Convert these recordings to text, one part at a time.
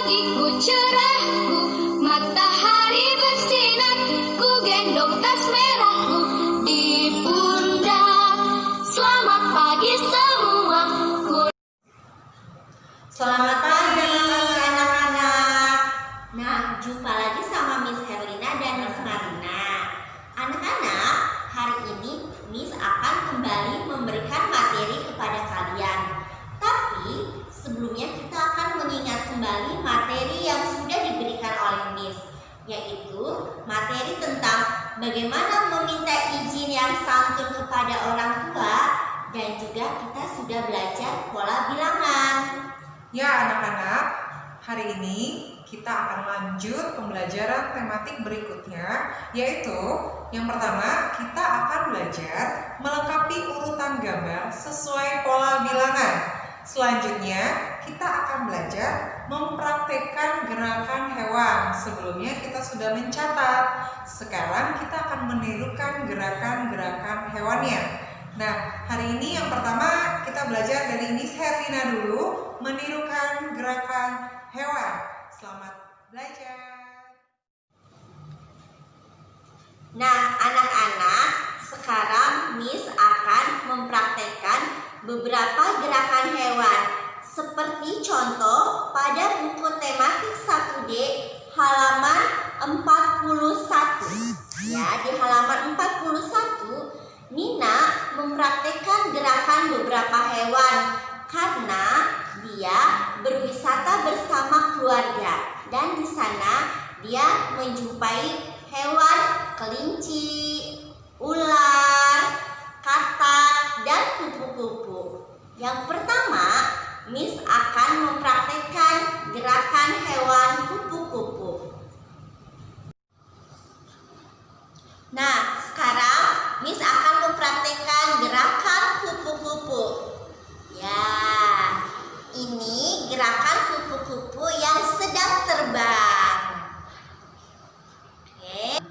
pagiku cerahku, matahari bersinar, ku gendong tas merahku di pundak. Selamat pagi semua. Selamat pagi anak-anak. Nah, jumpa lagi sama Miss Herlina dan Miss Marina. Anak-anak, hari ini Miss akan kembali memberikan materi kepada kalian. Tapi sebelumnya kita akan mengingat kembali materi yang sudah diberikan oleh Miss, yaitu materi tentang bagaimana meminta izin yang santun kepada orang tua, dan juga kita sudah belajar pola bilangan. Ya anak-anak, hari ini kita akan lanjut pembelajaran tematik berikutnya, yaitu yang pertama kita akan belajar melengkapi urutan gambar sesuai pola bilangan. Selanjutnya kita akan belajar mempraktekkan gerakan hewan. Sebelumnya kita sudah mencatat, sekarang kita akan menirukan gerakan-gerakan hewannya. Nah, hari ini yang pertama kita belajar dari Miss Herlina dulu, menirukan gerakan hewan. Selamat belajar. Nah, anak-anak, sekarang Miss akan mempraktekkan beberapa gerakan hewan. Seperti contoh pada buku tematik 1D halaman 41. Ya, di halaman 41 Nina mempraktekkan gerakan beberapa hewan karena dia berwisata bersama keluarga, dan di sana dia menjumpai hewan kelinci, ular, katak, dan kupu-kupu. Yang pertama, Miss akan mempraktekkan gerakan hewan kupu-kupu. Nah, sekarang Miss akan mempraktekkan gerakan kupu-kupu. Ya, ini gerakan kupu-kupu yang sedang terbang. Oke.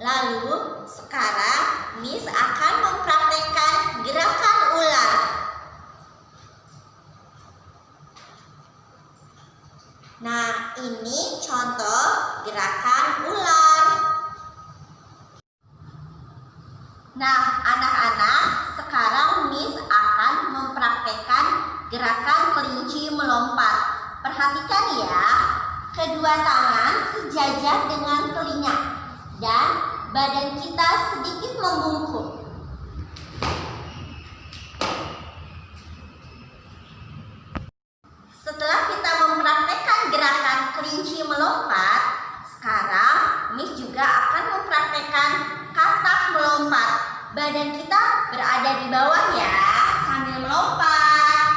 Lalu sekarang Miss akan mempraktekkan gerakan ular. Nah, ini contoh gerakan ular. Nah, anak-anak, sekarang Miss akan mempraktekkan gerakan kelinci melompat. Perhatikan ya, kedua tangan sejajar dengan telinga dan badan kita sedikit membungkuk. Setelah kita mempraktekkan gerakan kelinci melompat, sekarang Miss juga akan mempraktekkan katak melompat. Badan kita berada di bawah ya, sambil melompat.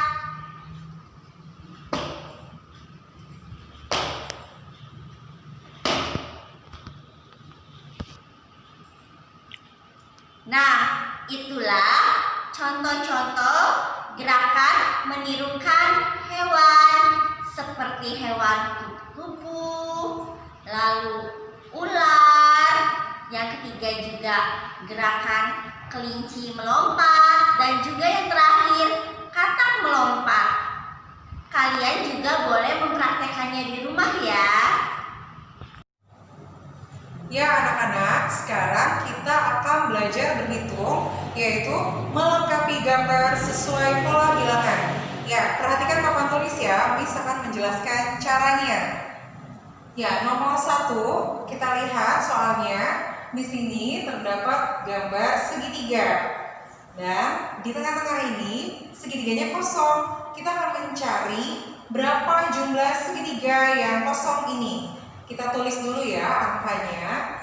Nah, itulah contoh-contoh gerakan menirukan hewan seperti hewan kupu-kupu, lalu ular, yang ketiga juga gerakan kelinci melompat, dan juga yang terakhir katak melompat. Kalian juga boleh mempraktekannya di rumah ya. Ya anak-anak, sekarang kita akan belajar berhitung, yaitu melengkapi gambar sesuai pola bilangan. Ya, perhatikan papan tulis ya, Miss akan menjelaskan caranya. Ya, nomor 1, kita lihat soalnya. Di sini terdapat gambar segitiga. Dan di tengah-tengah ini segitiganya kosong. Kita akan mencari berapa jumlah segitiga yang kosong ini. Kita tulis dulu ya angkanya.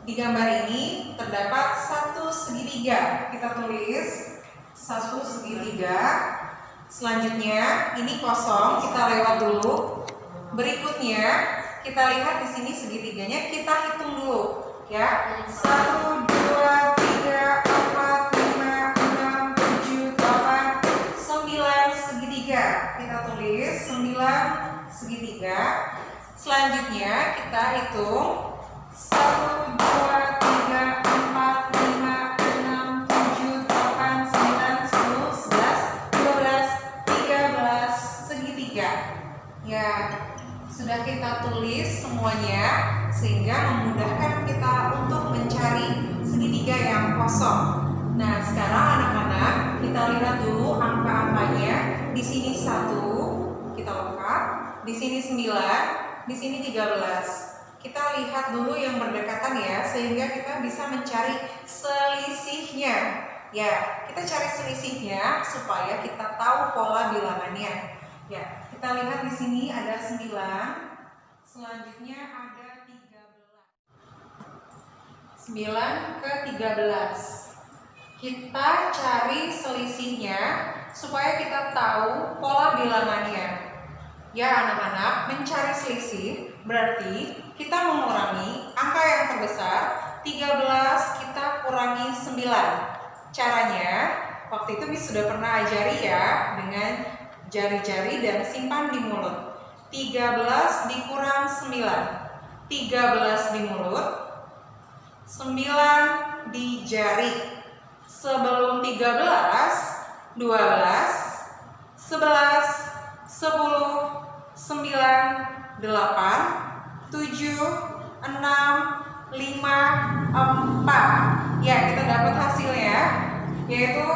Di gambar ini terdapat satu segitiga. Kita tulis satu segitiga. Selanjutnya ini kosong, kita lewat dulu. Berikutnya kita lihat di sini segitiganya, kita hitung dulu ya. 1, 2, 3, 4, 5, 6, 7, 8, 9 segitiga. Kita tulis 9 segitiga. Selanjutnya kita hitung 1, 2, 3, 4, 5, 6, 7, 8, 9, 10, 11, 12, 13 segitiga. Ya, sudah kita tulis semuanya sehingga memudahkan kita untuk mencari segitiga yang kosong. Nah, sekarang anak-anak kita lihat dulu angka-angkanya. Di sini 1, kita lengkap. Di sini 9, di sini 13. Kita lihat dulu yang berdekatan ya, sehingga kita bisa mencari selisihnya. Ya, kita cari selisihnya supaya kita tahu pola bilangannya. Ya, kita lihat di sini ada 9, selanjutnya ada 13. 9 ke 13. Kita cari selisihnya supaya kita tahu pola bilangannya. Ya anak-anak, mencari selisih berarti kita mengurangi angka yang terbesar. 13 kita kurangi 9. Caranya, waktu itu sudah pernah ajari ya, dengan jari-jari dan simpan di mulut. 13 dikurang 9. 13 di mulut, 9 di jari. Sebelum 13, 12, 11, 10, 9, 8, 7, 6, 5, 4. Ya, kita dapat hasilnya, yaitu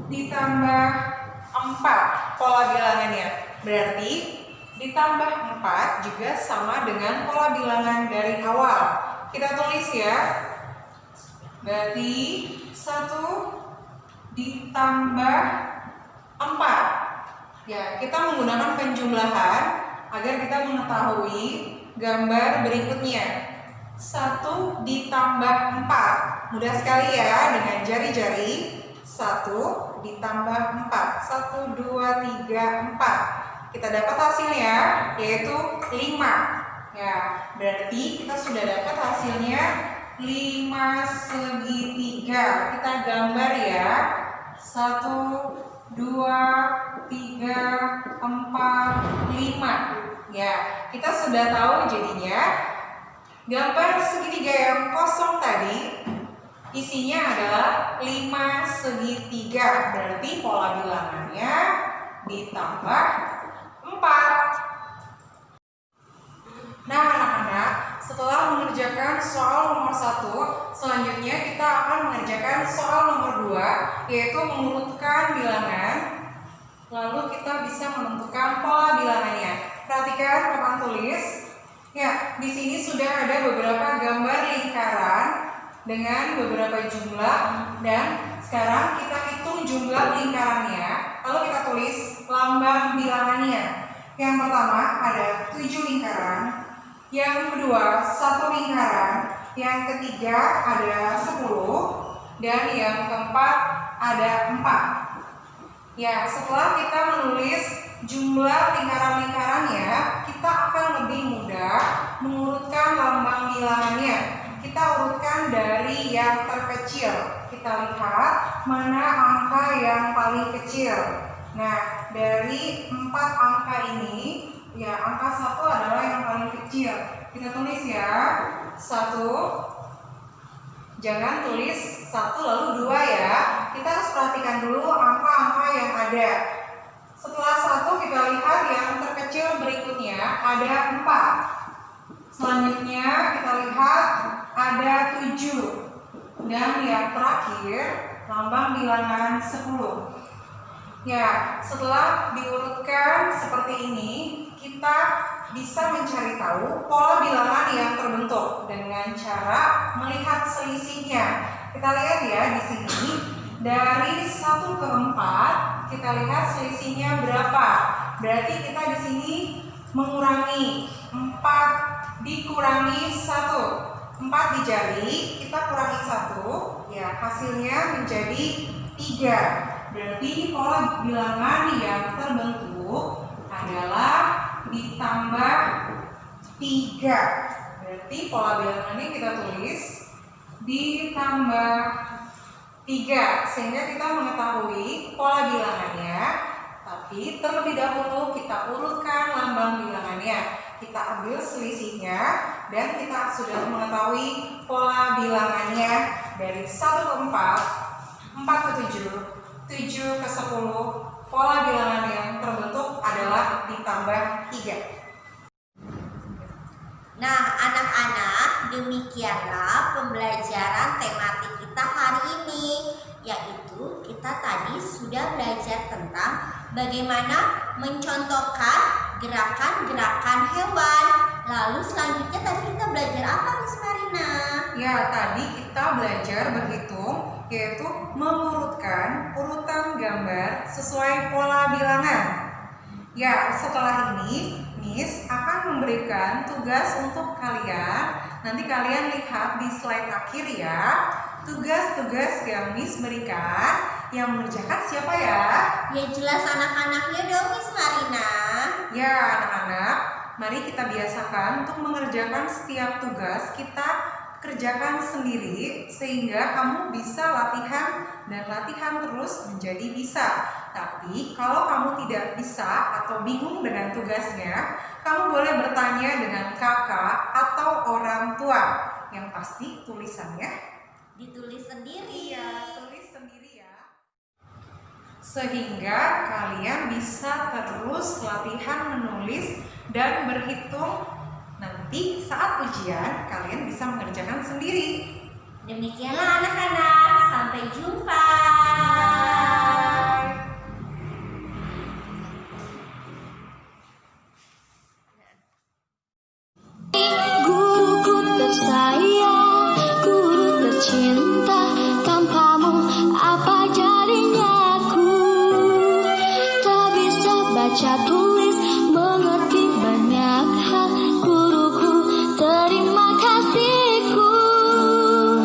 ditambah 4 pola bilangannya. Berarti ditambah 4 juga sama dengan pola bilangan dari awal. Kita tulis ya. Berarti 1 ditambah 4. Ya, kita menggunakan penjumlahan agar kita mengetahui gambar berikutnya. 1 ditambah 4. Mudah sekali ya dengan jari-jari. 1 ditambah 4. 1, 2, 3, 4. Kita dapat hasilnya yaitu 5. Ya, berarti kita sudah dapat hasilnya 5 segitiga. Kita gambar ya. 1, 2, 3, 4, 5. Ya, kita sudah tahu jadinya gambar segitiga yang kosong tadi isinya adalah 5 segitiga. Berarti pola bilangannya ditambah 4. Nah anak-anak, setelah mengerjakan soal nomor 1, selanjutnya kita akan mengerjakan soal nomor 2, yaitu mengurutkan bilangan. Lalu kita bisa menentukan pola bilangannya. Perhatikan papan tulis. Ya, di sini sudah ada beberapa gambar lingkaran dengan beberapa jumlah, dan sekarang kita hitung jumlah lingkarannya. Lalu kita tulis lambang bilangannya. Yang pertama ada 7 lingkaran. Yang kedua 1 lingkaran, yang ketiga ada 10, dan yang keempat ada 4. Ya, setelah kita menulis jumlah lingkaran-lingkarannya, kita akan lebih mudah mengurutkan lambang bilangannya. Kita urutkan dari yang terkecil. Kita lihat mana angka yang paling kecil. Nah, dari 4 angka ini, ya, angka 1 adalah yang paling kecil. Kita tulis ya, 1. Jangan tulis 1 lalu 2 ya. Kita harus perhatikan dulu angka-angka yang ada. Setelah 1 kita lihat yang terkecil berikutnya ada 4. Selanjutnya kita lihat ada 7. Dan yang terakhir lambang bilangan 10. Ya, setelah diurutkan seperti ini, kita bisa mencari tahu pola bilangan yang terbentuk dengan cara melihat selisihnya. Kita lihat ya di sini, dari 1 ke 4, kita lihat selisihnya berapa. Berarti kita di sini mengurangi 4 dikurangi 1. 4 dijari, kita kurangi 1, ya hasilnya menjadi 3. Berarti pola bilangan yang terbentuk adalah ditambah 3. Berarti pola bilangannya kita tulis ditambah 3, sehingga kita mengetahui pola bilangannya. Tapi terlebih dahulu kita urutkan lambang bilangannya. Kita ambil selisihnya dan kita sudah mengetahui pola bilangannya dari 1 ke 4, 4 ke 7, 7 ke 10. Pola bilangan yang terbentuk adalah ditambah penting, yaitu kita tadi sudah belajar tentang bagaimana mencontohkan gerakan-gerakan hewan. Lalu selanjutnya tadi kita belajar apa, Miss Marina? Ya, tadi kita belajar berhitung, yaitu mengurutkan urutan gambar sesuai pola bilangan. Ya, setelah ini Miss akan memberikan tugas untuk kalian. Nanti kalian lihat di slide akhir ya. Tugas-tugas yang Miss berikan, yang mengerjakan siapa ya? Ya jelas anak-anaknya dong, Miss Marina. Ya, anak-anak, mari kita biasakan untuk mengerjakan setiap tugas kita kerjakan sendiri sehingga kamu bisa latihan dan latihan terus menjadi bisa. Tapi kalau kamu tidak bisa atau bingung dengan tugasnya, kamu boleh bertanya dengan kakak atau orang tua. Yang pasti tulisannya Ditulis sendiri. tulis sendiri ya. Sehingga kalian bisa terus latihan menulis dan berhitung. Nanti saat ujian kalian bisa mengerjakan sendiri. Demikianlah anak-anak, sampai jumpa.